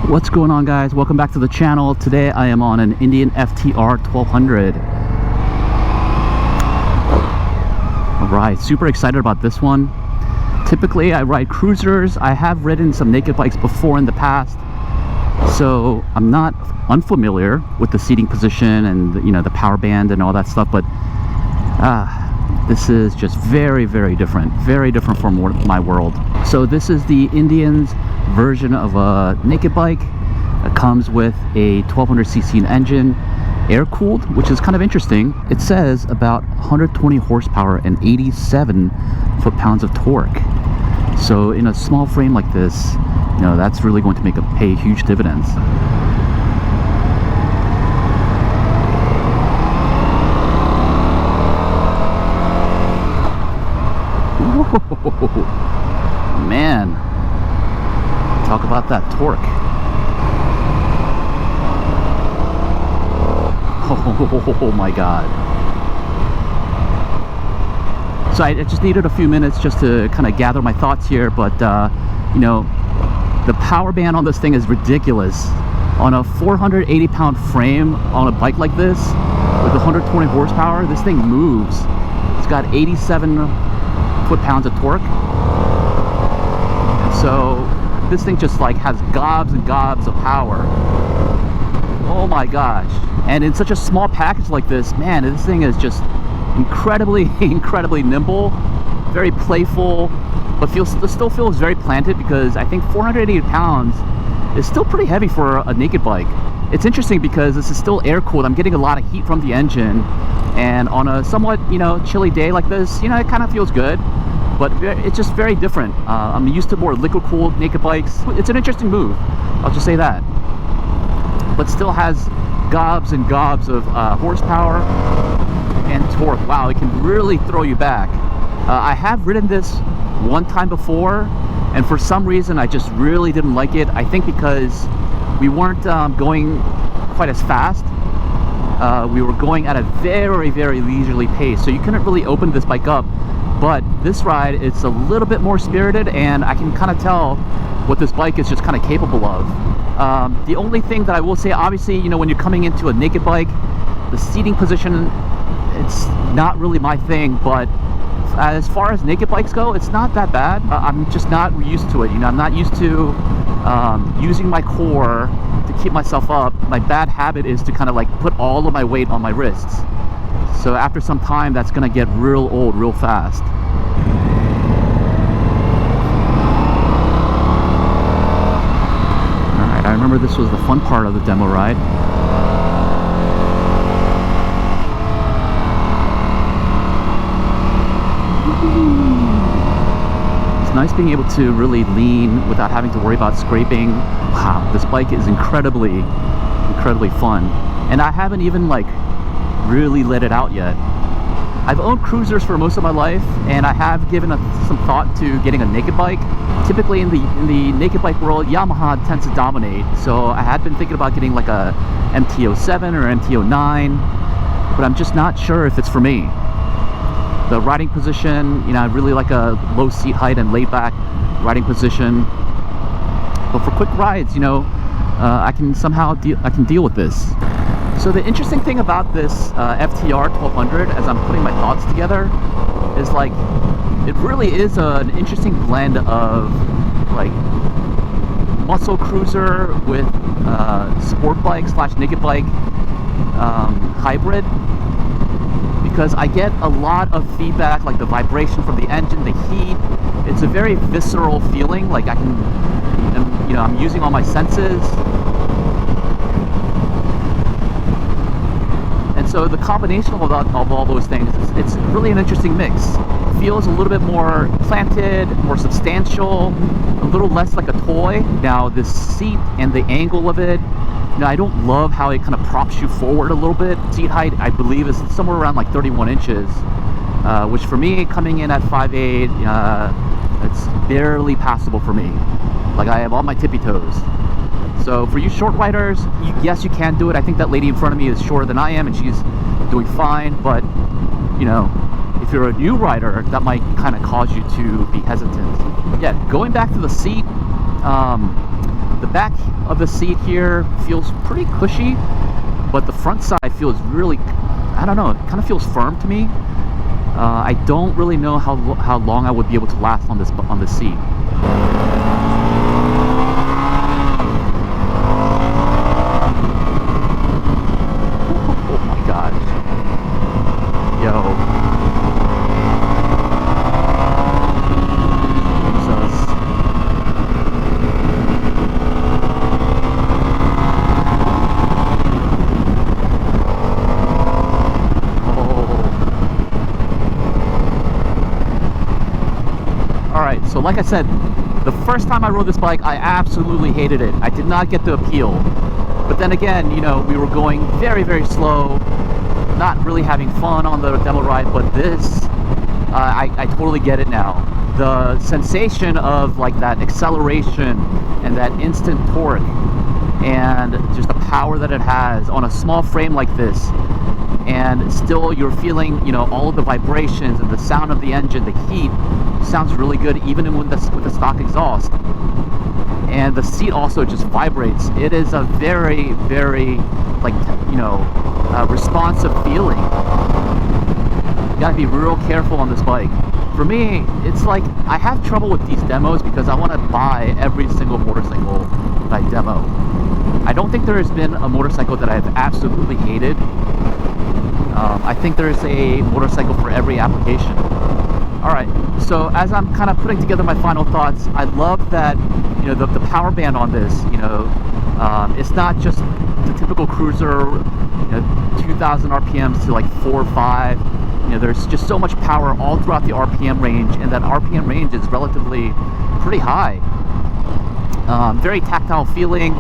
What's going on, guys? Welcome back to the channel. Today I am on an Indian FTR 1200. Alright, super excited about this one. Typically I ride cruisers. I have ridden some naked bikes before in the past, so I'm not unfamiliar with the seating position and the power band and all that stuff, but this is just very different from my world. So this is the Indian's version of a naked bike. It comes with a 1200cc engine, air-cooled, which is kind of interesting. It says about 120 horsepower and 87 foot-pounds of torque. So in a small frame like this, that's really going to pay huge dividends. Whoa, man, talk about that torque. Oh my god. So I just needed a few minutes just to kind of gather my thoughts here, but the power band on this thing is ridiculous. On a 480-pound frame on a bike like this with 120 horsepower, this thing moves. It's got 87 foot-pounds of torque. So this thing just like has gobs and gobs of power. Oh my gosh. And in such a small package like this, man, this thing is just incredibly nimble, very playful, but still feels very planted, because I think 480 pounds is still pretty heavy for a naked bike. It's interesting because this is still air cooled. I'm getting a lot of heat from the engine, and on a somewhat chilly day like this, it kind of feels good, but it's just very different. I'm used to more liquid cooled naked bikes. It's an interesting move, I'll just say that, but still has gobs and gobs of horsepower and torque. Wow, it can really throw you back. I have ridden this one time before, and for some reason I just really didn't like it. I think because we weren't going quite as fast. We were going at a very leisurely pace, so you couldn't really open this bike up. But this ride, it's a little bit more spirited, and I can kind of tell what this bike is just kind of capable of. The only thing that I will say, obviously, when you're coming into a naked bike, the seating position, it's not really my thing, but as far as naked bikes go, it's not that bad. I'm just not used to it. I'm not used to using my core to keep myself up. My bad habit is to kind of like put all of my weight on my wrists. So after some time, that's gonna get real old real fast. Alright, I remember this was the fun part of the demo ride. It's nice being able to really lean without having to worry about scraping. Wow, this bike is incredibly fun. And I haven't even really let it out yet. I've owned cruisers for most of my life, and I have given some thought to getting a naked bike. Typically in the naked bike world, Yamaha tends to dominate, so I had been thinking about getting like a MT-07 or MT-09, but I'm just not sure if it's for me. The riding position, I really like a low seat height and laid back riding position, but for quick rides, I can somehow deal with this. So the interesting thing about this FTR 1200, as I'm putting my thoughts together, is it really is an interesting blend of muscle cruiser with sport bike / naked bike hybrid, because I get a lot of feedback, like the vibration from the engine, the heat. It's a very visceral feeling, like I'm using all my senses. So the combination of all those things, it's really an interesting mix. It feels a little bit more planted, more substantial, a little less like a toy. Now this seat and the angle of it, I don't love how it kind of props you forward a little bit. Seat height, I believe, is somewhere around 31 inches, which for me, coming in at 5'8", it's barely passable for me. I have all my tippy toes. So for you short riders, yes, you can do it. I think that lady in front of me is shorter than I am, and she's doing fine. But, if you're a new rider, that might kind of cause you to be hesitant. Yeah, going back to the seat, the back of the seat here feels pretty cushy, but the front side feels really, I don't know, it kind of feels firm to me. I don't really know how long I would be able to last on this seat. Oh my gosh. Yo. So like I said, the first time I rode this bike, I absolutely hated it. I did not get the appeal. But then again, you know, we were going very, very slow, not really having fun on the demo ride, but this, I totally get it now. The sensation of like that acceleration and that instant torque and just the power that it has on a small frame like this, and still you're feeling, you know, all of the vibrations and the sound of the engine, the heat sounds really good even with the stock exhaust. And the seat also just vibrates. It is a very, very, like, you know, responsive feeling. You gotta be real careful on this bike. For me, it's like I have trouble with these demos because I want to buy every single motorcycle that I demo. I don't think there has been a motorcycle that I've absolutely hated. I think there's a motorcycle for every application. Alright, so as I'm kind of putting together my final thoughts, I love that, you know, the power band on this, you know, it's not just the typical cruiser, you know, 2,000 RPMs to like 4 or 5. You know, there's just so much power all throughout the RPM range, and that RPM range is relatively pretty high. Very tactile feeling.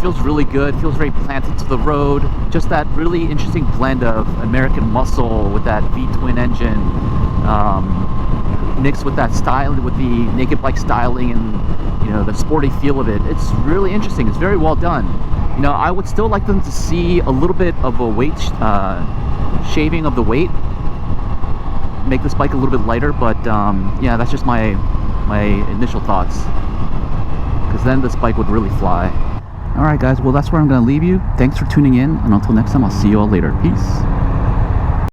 Feels really good, feels very planted to the road. Just that really interesting blend of American muscle with that V-twin engine, mixed with that style, with the naked bike styling and, you know, the sporty feel of it. It's really interesting. It's very well done. You know, I would still like them to see a little bit of a weight shaving of the weight, make this bike a little bit lighter, but yeah, that's just my initial thoughts, because then this bike would really fly. Alright guys, well that's where I'm going to leave you. Thanks for tuning in, and until next time, I'll see you all later. Peace.